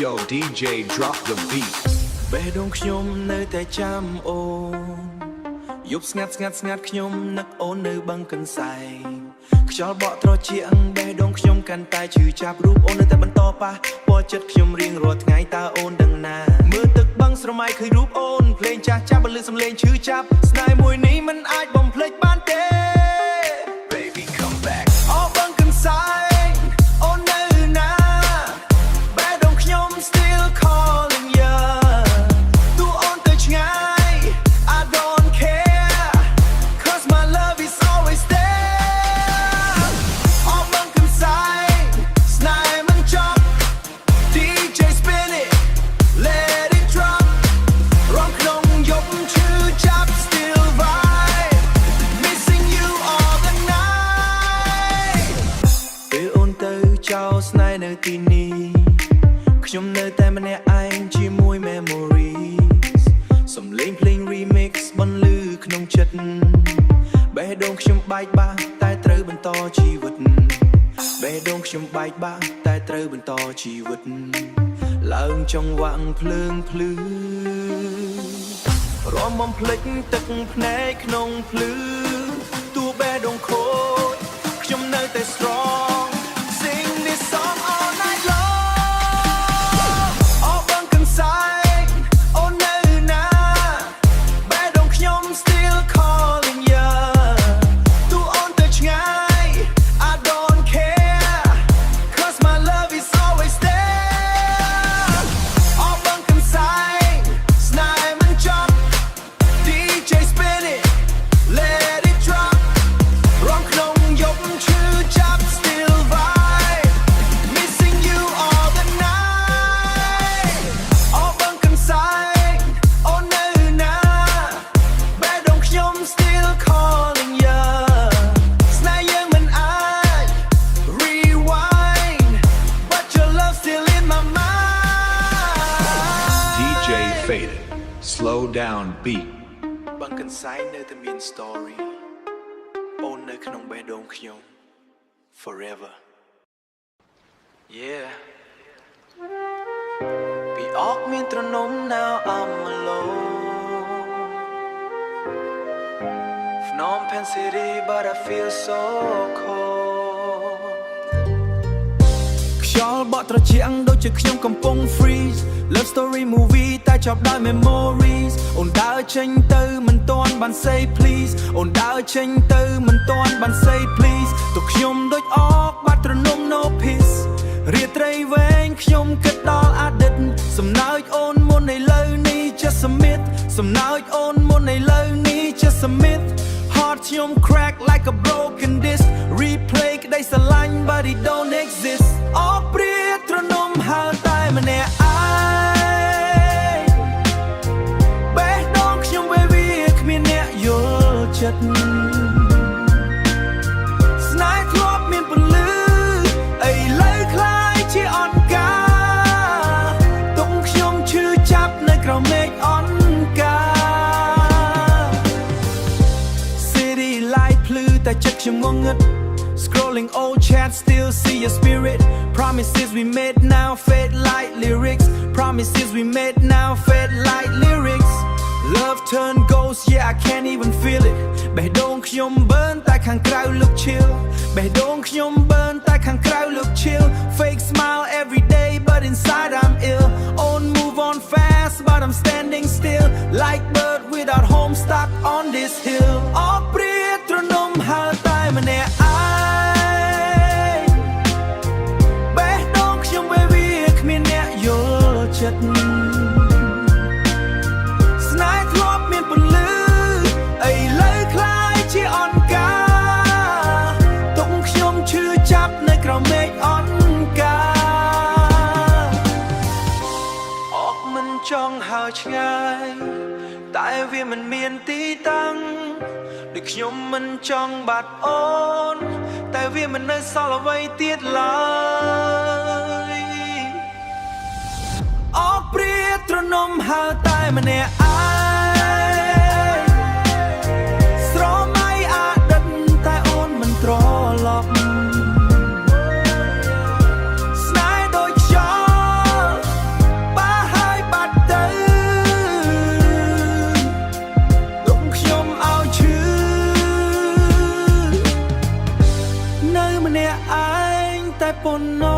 Yo DJ drop the beat បេះដូងខ្ញុំនៅតែចាំអូនយប់ស្ងាត់ខ្ញុំនឹកអូននៅបឹងកន្សែងខ្យល់បក់ត្រជាបេះដូងខ្ញុំកាន់តែឈឺចាប់រូបអូននៅតែបន្តប៉ះពណ៌ចិត្តខ្ញុំរៀងរាល់ថ្ងៃតើអូនដឹងណាមើលទឹកបឹងស្រមៃឃើញរូបអូនភ្លេងចាស់បន្លឺសំឡេងឈឺចាប់ស្នេហ៍មួយនេះមិនអាចបំភ្លេចបានទេ Baby come back អូបឹងកន្សែងអូននៅណាបេះដូងខ្ញុំ still calling you ទូអូនទៅឆ្ងាយ I don't care cause my love is always there អូបឹងកន្សែងស្នេហ៍មិនចប់ DJ spin it let it drop រំក្នុងយប់ឈឺចាប់ still vibe missing you all the night ពេលអូនទៅចោលស្នេហ៍នៅទីនេះខ្ញុំនៅតែម្នាក់ឯងជាមួយ memories សំឡេងភ្លេង remix បន្លឺក្នុងចិត្តបេះដូងខ្ញុំបែកបាក់តែត្រូវបន្តជីវិតបេះដូងខ្ញុំបែកបាក់តែត្រូវបន្តជីវិតឡើងចង្វាក់ភ្លើងភ្លឺរំបំភ្លេចទឹកភ្នែកក្នុងភ្លឺទូបេះដូងខូចខ្ញុំនៅតែ strong sing this song all night long អូបឹងកន្សែងអូននៅណាបេះដូងខ្ញុំ still calling you ទូអូនទៅឆ្ងាយ I don't care cause my love is always there អូបឹងកន្សែងស្នេហ៍មិនចប់ DJ spin it let it drop រំក្នុងយប់ឈឺចាប់ still vibe missing you all the night អូបឹងកន្សែងអូននៅណាបេះដូងខ្ញុំ still calling you ស្នេហ៍យើងមិនអាច rewind but your love still in my mind DJ faded slow down beat បឹងកន្សែងនៅតែមាន story អូននៅក្នុងបេះដូងខ្ញុំ forever yeah ពីអកមានត្រនំ now I'm alone Phnom Penh City but I feel so cold ខ្យល់បក់ត្រជាក់ដូចជាខ្ញុំកំពុង freeze love story movie តែចប់ដោយ memories អូនដើរចេញទៅមិនទាន់បាន say please អូនដើរចេញទៅមិនទាន់បាន say please ទោះខ្ញុំដូចអកបាត់ត្រនំ no peace រាត្រីវែងខ្ញុំគិតដល់អតីតសំណើចអូនមុនឥឡូវនេះ just a myth សំណើចអូនមុនឥឡូវនេះ just a myth heart ខ្ញុំ crack like a broken disc replay ក្តីស្រឡាញ់ but it don't exist អកព្រាត្រនំហើតែម្នាក់ឯងបេះដូងខ្ញុំវាគ្មានអ្នកយល់ចិត្តស្នេហ៍ធ្លាប់មានពន្លឺឥឡូវคล้ายជាអន្កាទុំខ្ញុំឈឺចាប់នៅក្រោមមេឃអន្កា City light ភ្លឺតែចិត្តខ្ញុំងងឹត Scrolling old chat still see your spirit Promises we made now fade like lyrics Promises we made now fade like lyrics Love turn ghost yeah I can't even feel it បេះដូងខ្ញុំ burn តែខាងក្រៅ look chill បេះដូងខ្ញុំ burn តែខាងក្រៅ look chill Fake smile every day but inside I'm ill On move on fast but I'm standing still Like bird without home stuck on this hill អកព្រាត្រនំហើតែម្នាក់ឯងបេះដូងខ្ញុំវាគ្មានអ្នកយល់ចិត្តស្នេហ៍ធ្លាប់មានពន្លឺឥឡូវคล้ายជាអន្កាទុំខ្ញុំឈឺចាប់នៅក្រោមមេឃអន្កាអកមិនចង់ហើរឆ្ងាយតែវាមិនមានទីតាំងដូចខ្ញុំមិនចង់បាត់អូនតែវាមិននៅសល់អ្វីទៀតឡើយអកព្រាត្រនំហើតែម្នាក់ឯងស្រមៃអតីតតែអូនមិនត្រឡប់ស្នេហ៍ដូចខ្យល់ ម្នាក់ឯងតែប៉ុណ្ណោះ